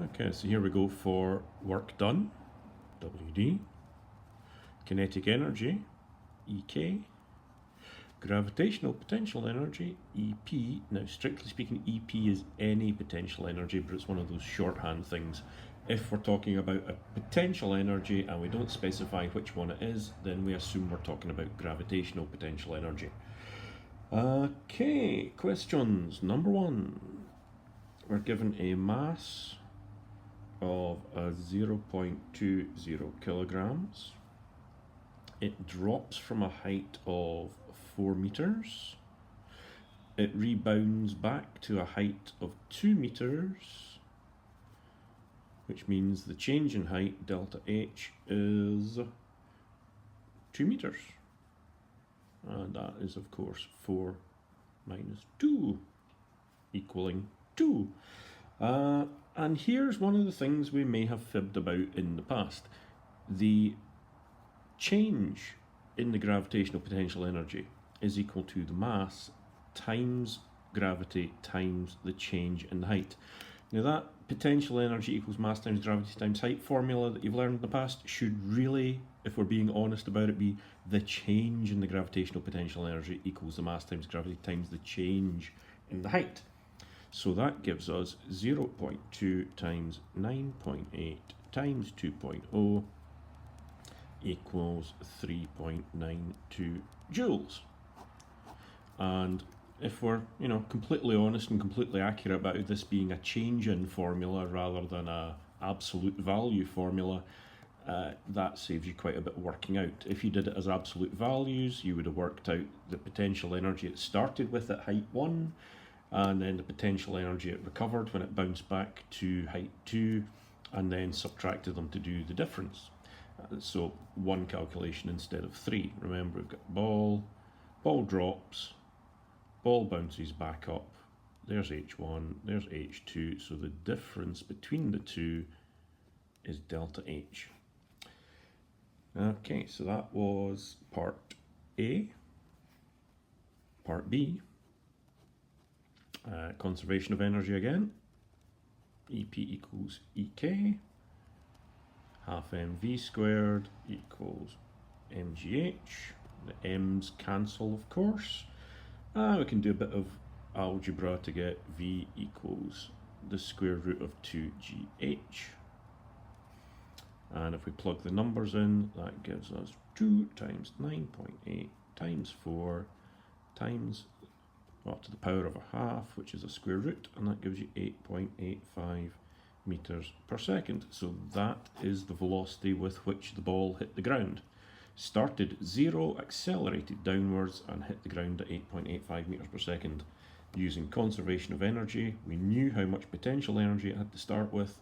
Okay, so here we go for work done, WD, kinetic energy, EK, gravitational potential energy, EP. Now, strictly speaking, EP is any potential energy, but it's one of those shorthand things. If we're talking about a potential energy and we don't specify which one it is, then we assume we're talking about gravitational potential energy. Okay, questions. Number one. We're given a mass of 0.20 kilograms. It drops from a height of 4 meters. It rebounds back to a height of 2 meters, which means the change in height, delta H, is 2 meters. And that is, of course, 4 minus 2, equaling 2. And here's one of the things we may have fibbed about in the past. The change in the gravitational potential energy is equal to the mass times gravity times the change in height. Now that potential energy equals mass times gravity times height formula that you've learned in the past should really, if we're being honest about it, be the change in the gravitational potential energy equals the mass times gravity times the change in the height. So that gives us 0.2 times 9.8 times 2.0 equals 3.92 joules. And if we're, completely honest and completely accurate about this being a change in formula rather than a absolute value formula, that saves you quite a bit of working out. If you did it as absolute values, you would have worked out the potential energy it started with at height 1, and then the potential energy it recovered when it bounced back to height 2, and then subtracted them to do the difference. So one calculation instead of 3. Remember, we've got ball drops, ball bounces back up, there's H1, there's H2, so the difference between the two is delta H. Okay, so that was part A. Part B. Conservation of energy again. EP equals EK. Half mv squared equals mgh. The m's cancel, of course. We can do a bit of algebra to get v equals the square root of 2gh. And if we plug the numbers in, that gives us 2 times 9.8 times 4 times up to the power of a half, which is a square root, and that gives you 8.85 meters per second. So that is the velocity with which the ball hit the ground. Started at 0, accelerated downwards, and hit the ground at 8.85 meters per second. Using conservation of energy, we knew how much potential energy it had to start with.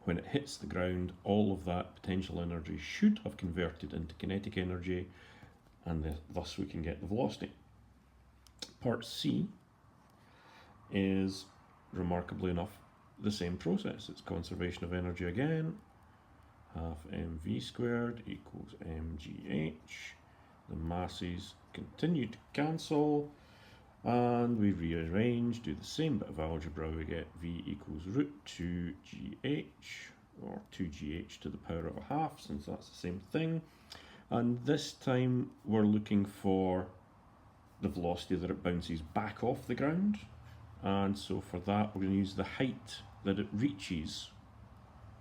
When it hits the ground, all of that potential energy should have converted into kinetic energy, and thus we can get the velocity. Part C is, remarkably enough, the same process. It's conservation of energy again. Half mv squared equals mgh. The masses continue to cancel, and we rearrange, do the same bit of algebra. We get v equals root 2gh, or 2gh to the power of a half, since that's the same thing. And this time we're looking for the velocity that it bounces back off the ground, and so for that we're going to use the height that it reaches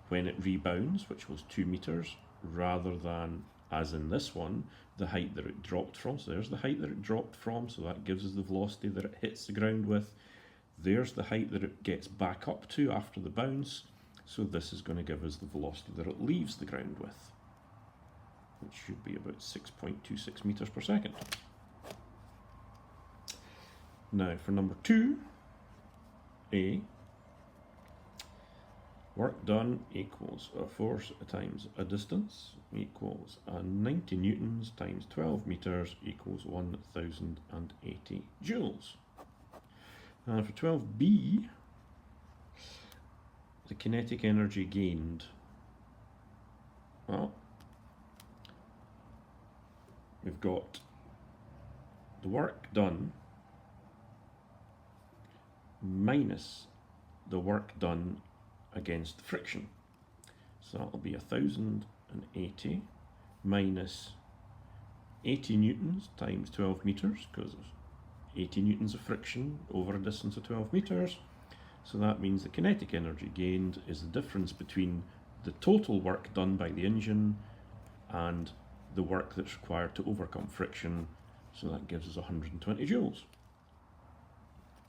when it rebounds, which was 2 meters, rather than, as in this one, the height that it dropped from. So there's the height that it dropped from, so that gives us the velocity that it hits the ground with. There's the height that it gets back up to after the bounce, so this is going to give us the velocity that it leaves the ground with, which should be about 6.26 meters per second. Now for number 2, A, work done equals a force times a distance equals 90 newtons times 12 meters equals 1080 joules. And for 12B, the kinetic energy gained. Well, we've got the work done minus the work done against the friction. So that'll be 1080 minus 80 newtons times 12 meters, because there's 80 newtons of friction over a distance of 12 meters. So that means the kinetic energy gained is the difference between the total work done by the engine and the work that's required to overcome friction. So that gives us 120 joules.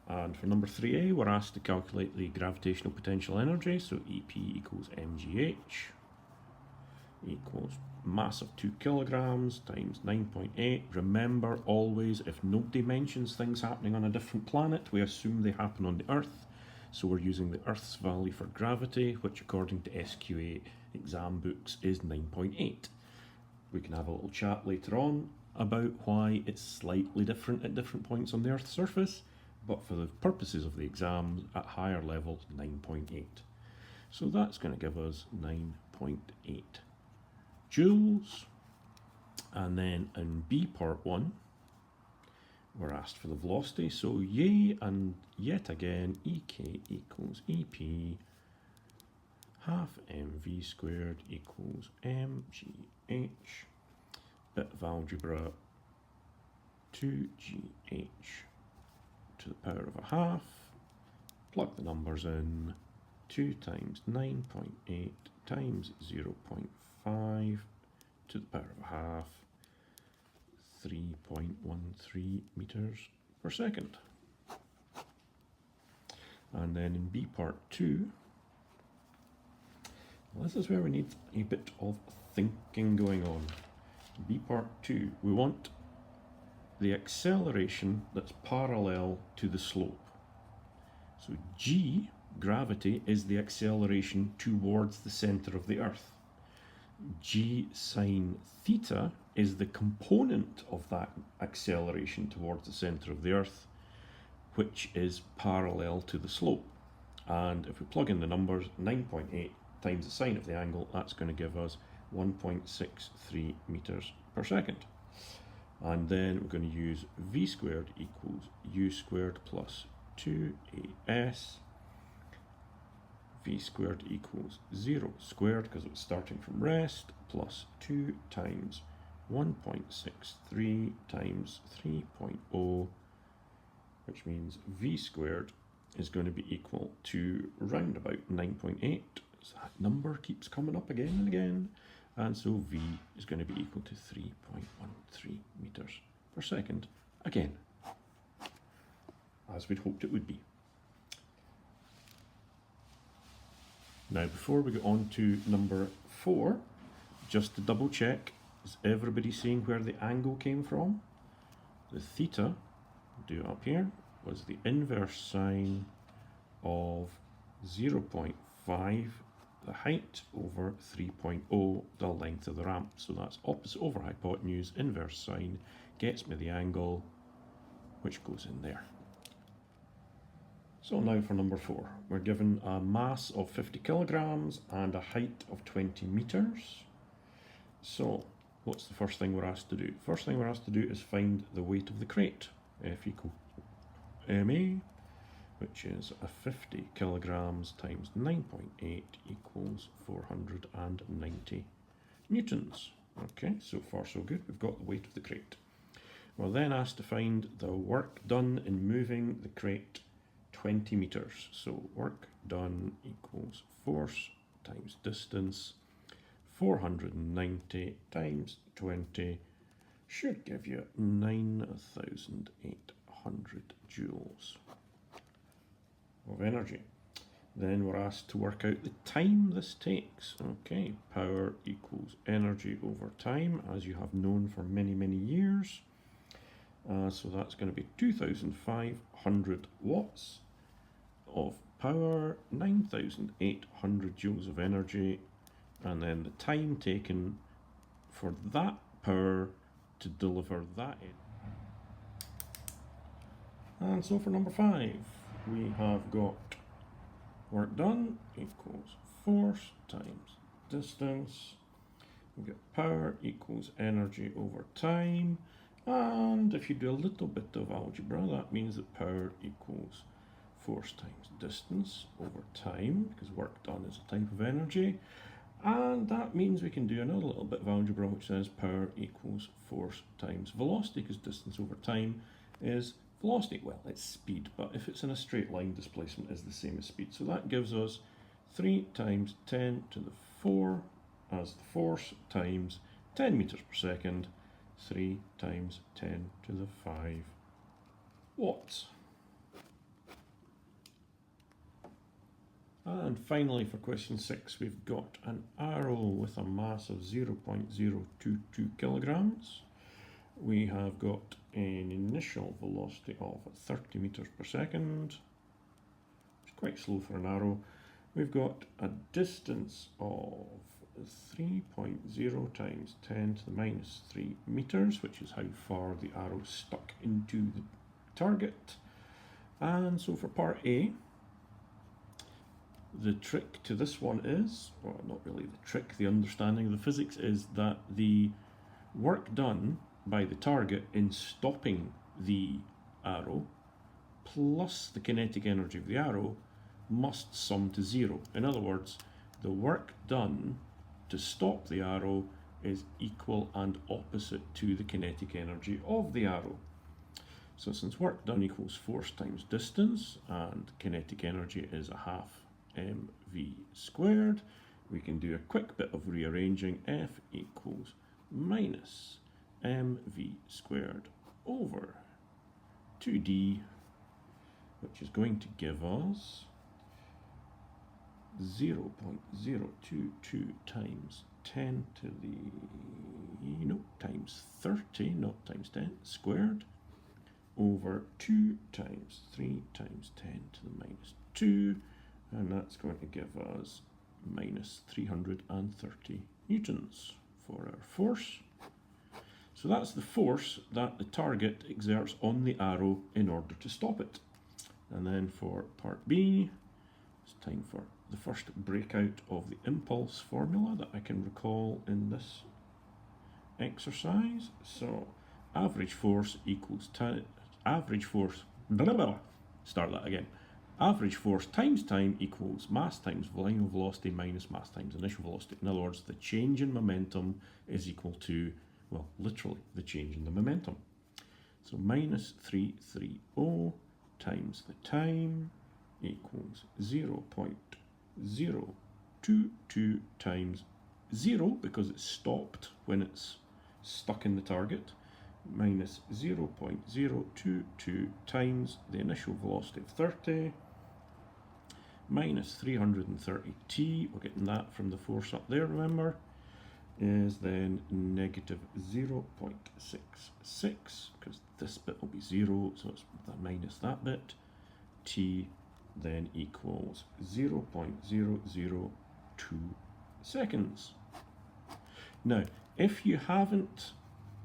And for number 3a, we're asked to calculate the gravitational potential energy. So EP equals mgh equals mass of 2 kilograms times 9.8. Remember, always, if nobody mentions things happening on a different planet, we assume they happen on the Earth. So we're using the Earth's value for gravity, which according to SQA exam books is 9.8. We can have a little chat later on about why it's slightly different at different points on the Earth's surface, but for the purposes of the exams at higher levels, 9.8. So that's going to give us 9.8 joules. And then in B part 1, we're asked for the velocity, so yay, and yet again, EK equals EP, half mv squared equals mgh, bit of algebra, 2gh to the power of a half, plug the numbers in, 2 times 9.8 times 0.5 to the power of a half, 3.13 meters per second. And then in B part 2, this is where we need a bit of thinking going on. In B part 2, we want the acceleration that's parallel to the slope. So G, gravity, is the acceleration towards the centre of the Earth. G sine theta is the component of that acceleration towards the centre of the Earth, which is parallel to the slope. And if we plug in the numbers, 9.8 times the sine of the angle, that's going to give us 1.63 meters per second. And then we're going to use v squared equals u squared plus 2as. V squared equals 0 squared, because it was starting from rest, plus 2 times 1.63 times 3.0, which means v squared is going to be equal to round about 9.8. So that number keeps coming up again and again, and so v is going to be equal to 3.13 meters per second, again, as we'd hoped it would be. Now, before we get on to number 4, just to double check, is everybody seeing where the angle came from? The theta, do it up here, was the inverse sine of 0.5, the height, over 3.0, the length of the ramp. So that's opposite over hypotenuse, inverse sine, gets me the angle, which goes in there. So now for number 4, we're given a mass of 50 kilograms and a height of 20 meters. So what's the first thing we're asked to do? First thing we're asked to do is find the weight of the crate. F equals ma, which is a 50 kilograms times 9.8 equals 490 newtons. Okay, so far so good. We've got the weight of the crate. We're then asked to find the work done in moving the crate 20 meters. So work done equals force times distance. 490 times 20 should give you 9,800 joules of energy. Then we're asked to work out the time this takes. Okay, power equals energy over time, as you have known for many, many years. So that's going to be 2,500 watts of power, 9,800 joules of energy, and then the time taken for that power to deliver that in. And so for number 5, we have got work done equals force times distance. We get power equals energy over time. And if you do a little bit of algebra, that means that power equals force times distance over time, because work done is a type of energy. And that means we can do another little bit of algebra which says power equals force times velocity, because distance over time is velocity. Well, it's speed, but if it's in a straight line, displacement is the same as speed. So that gives us 3 times 10 to the 4 as the force times 10 meters per second, 3 times 10 to the 5 watts. And finally, for question 6, we've got an arrow with a mass of 0.022 kilograms. We have got an initial velocity of 30 meters per second. It's quite slow for an arrow. We've got a distance of 3.0 times 10 to the minus 3 meters, which is how far the arrow stuck into the target. And so for part A, the trick to this one is, well, not really the trick, the understanding of the physics is that the work done by the target in stopping the arrow plus the kinetic energy of the arrow must sum to 0. In other words, the work done to stop the arrow is equal and opposite to the kinetic energy of the arrow. So since work done equals force times distance and kinetic energy is a half mv squared, we can do a quick bit of rearranging. F equals minus mv squared over 2d, which is going to give us 0.022 times 10 to the, times 30, not times 10, squared, over 2 times 3 times 10 to the minus 2, and that's going to give us minus 330 newtons for our force. So that's the force that the target exerts on the arrow in order to stop it. And then for part B, it's time for the first breakout of the impulse formula that I can recall in this exercise. So average force equals average force, start that again. Average force times time equals mass times final velocity minus mass times initial velocity. In other words, the change in momentum is equal to, well, literally the change in the momentum. So minus 330 times the time equals 0.022 times 0, because it's stopped when it's stuck in the target, minus 0.022 times the initial velocity of 30, minus 330t, we're getting that from the force up there, remember, is then negative 0.66, because this bit will be 0, so it's minus that bit. T then equals 0.002 seconds. Now, if you haven't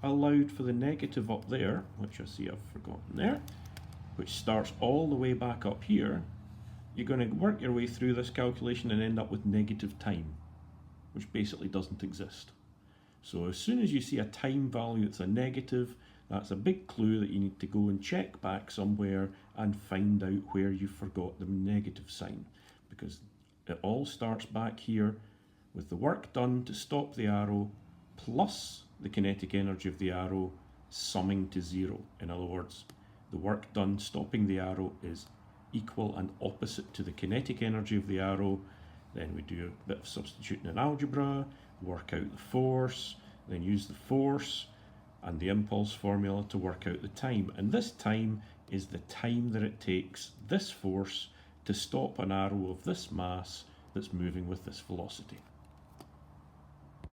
allowed for the negative up there, which I see I've forgotten there, which starts all the way back up here, you're going to work your way through this calculation and end up with negative time, which basically doesn't exist. So as soon as you see a time value that's a negative, that's a big clue that you need to go and check back somewhere and find out where you forgot the negative sign, because it all starts back here with the work done to stop the arrow plus the kinetic energy of the arrow summing to 0. In other words, the work done stopping the arrow is equal and opposite to the kinetic energy of the arrow. Then we do a bit of substituting in algebra, work out the force, then use the force and the impulse formula to work out the time. And this time is the time that it takes this force to stop an arrow of this mass that's moving with this velocity.